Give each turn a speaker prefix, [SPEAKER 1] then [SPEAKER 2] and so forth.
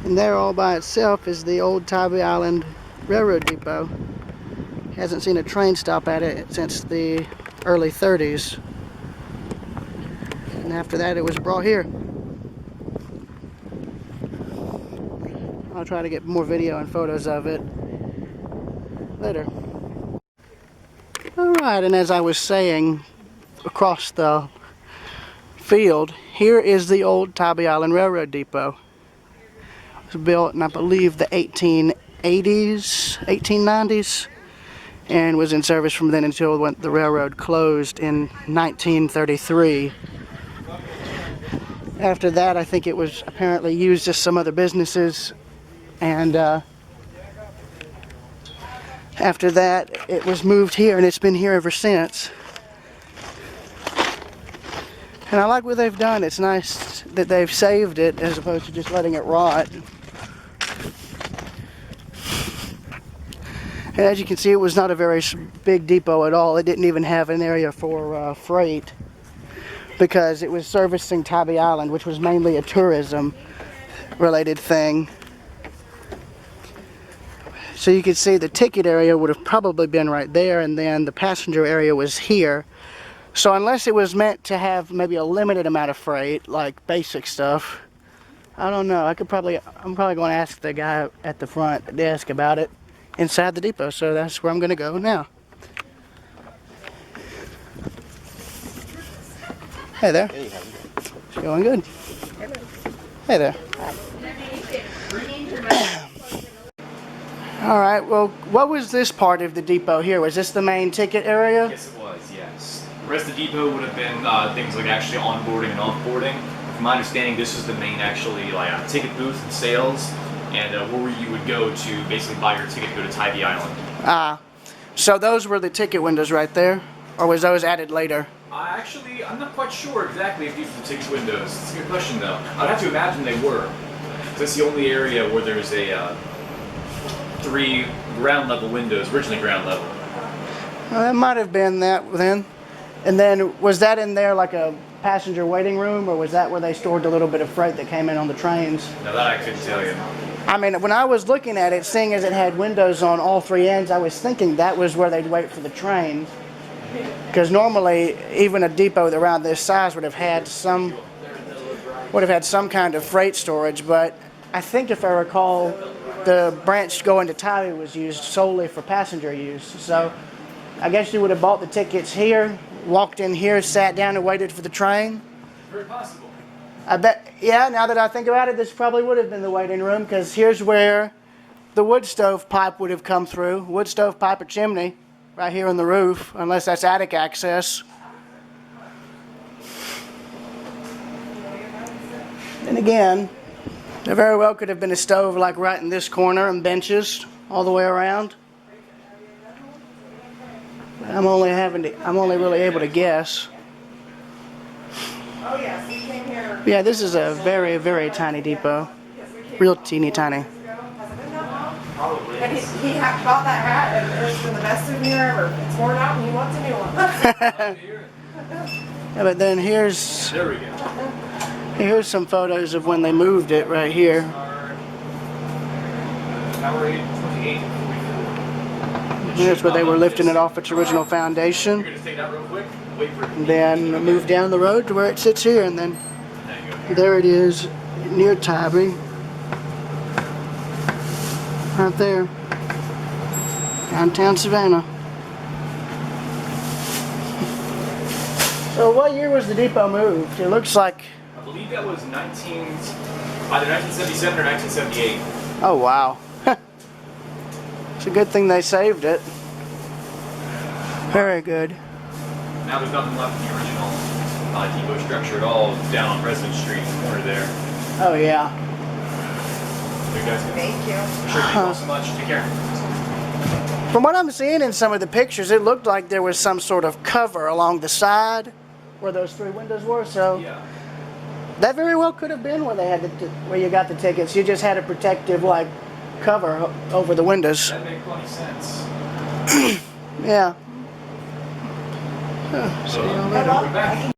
[SPEAKER 1] And there all by itself is the old Tybee Island Railroad Depot. Hasn't seen a train stop at it since the early 30s. And after that it was brought here. I'll try to get more video and photos of it later. Alright, and as I was saying, across the field, here is the old Tybee Island Railroad Depot. It was built in, I believe, the 1880s, 1890s, and was in service from then until when the railroad closed in 1933. After that, I think it was apparently used as some other businesses, and after that it was moved here, and it's been here ever since. And I like what they've done. It's nice that they've saved it as opposed to just letting it rot. And as you can see, it was not a very big depot at all. It didn't even have an area for freight, because it was servicing Tybee Island, which was mainly a tourism related thing. So you can see the ticket area would have probably been right there, and then the passenger area was here. So unless it was meant to have maybe a limited amount of freight, like basic stuff, I don't know. I'm probably going to ask the guy at the front desk about it inside the depot. So that's where I'm going to go now. Hey there.
[SPEAKER 2] Hey, how's it going?
[SPEAKER 1] It's going good. Hey there. All right, well, what was this part of the depot here? Was this the main ticket area?
[SPEAKER 3] Yes, it was, yes. The rest of the depot would have been things like actually onboarding and offboarding. From my understanding, this was the main actually like ticket booth and sales, and where you would go to basically buy your ticket to go to Tybee Island.
[SPEAKER 1] Ah, so those were the ticket windows right there? Or was those added later?
[SPEAKER 3] I'm not quite sure exactly if these were the ticket windows. It's a good question, though. I'd have to imagine they were. That's the only area where there's a 3 ground level windows, originally ground level.
[SPEAKER 1] Well, that might have been that then. And then was that in there like a passenger waiting room, or was that where they stored a little bit of freight that came in on the trains?
[SPEAKER 3] Now that I couldn't tell you.
[SPEAKER 1] I mean, when I was looking at it, seeing as it had windows on all 3 ends, I was thinking that was where they'd wait for the train. Because normally, even a depot around this size would have had some kind of freight storage. But I think, if I recall, the branch going to Tybee was used solely for passenger use. So I guess you would have bought the tickets here, walked in here, sat down and waited for the train.
[SPEAKER 3] Very possible.
[SPEAKER 1] I bet, yeah, now that I think about it, this probably would have been the waiting room, because here's where the wood stove pipe would have come through. Wood stove pipe or chimney right here on the roof, unless that's attic access. And again, there very well could have been a stove like right in this corner, and benches all the way around. I'm only really able to guess.
[SPEAKER 4] Oh yes, he came here.
[SPEAKER 1] Yeah, this is a very, very tiny depot. Real teeny tiny.
[SPEAKER 3] Probably.
[SPEAKER 4] And he bought that hat, and it's been the best souvenir ever. It's worn out, and he wants a new one.
[SPEAKER 1] Yeah, but then here's
[SPEAKER 3] There we go.
[SPEAKER 1] some photos of when they moved it right here.
[SPEAKER 3] Power 28.
[SPEAKER 1] Here's where they were lifting it off its original foundation.
[SPEAKER 3] You're gonna take that real quick. Wait for it.
[SPEAKER 1] And then moved down the road to where it sits here, and then
[SPEAKER 3] There you go.
[SPEAKER 1] there it is near Tybee. Right there. Downtown Savannah. So what year was the depot moved? It looks like...
[SPEAKER 3] I believe that was either 1977 or 1978.
[SPEAKER 1] Oh, wow. It's a good thing they saved it. Very good.
[SPEAKER 3] Now there's nothing left of the original depot structure at all down on President Street, in the corner there.
[SPEAKER 1] Oh, yeah.
[SPEAKER 3] You guys can
[SPEAKER 4] Thank you.
[SPEAKER 3] sure thank you all so much. Take care.
[SPEAKER 1] From what I'm seeing in some of the pictures, it looked like there was some sort of cover along the side where those 3 windows were. So
[SPEAKER 3] Yeah.
[SPEAKER 1] that very well could have been where they had where you got the tickets. You just had a protective like cover over the windows.
[SPEAKER 3] That makes plenty sense.
[SPEAKER 1] Yeah. See you all
[SPEAKER 4] Good
[SPEAKER 1] later.
[SPEAKER 4] luck.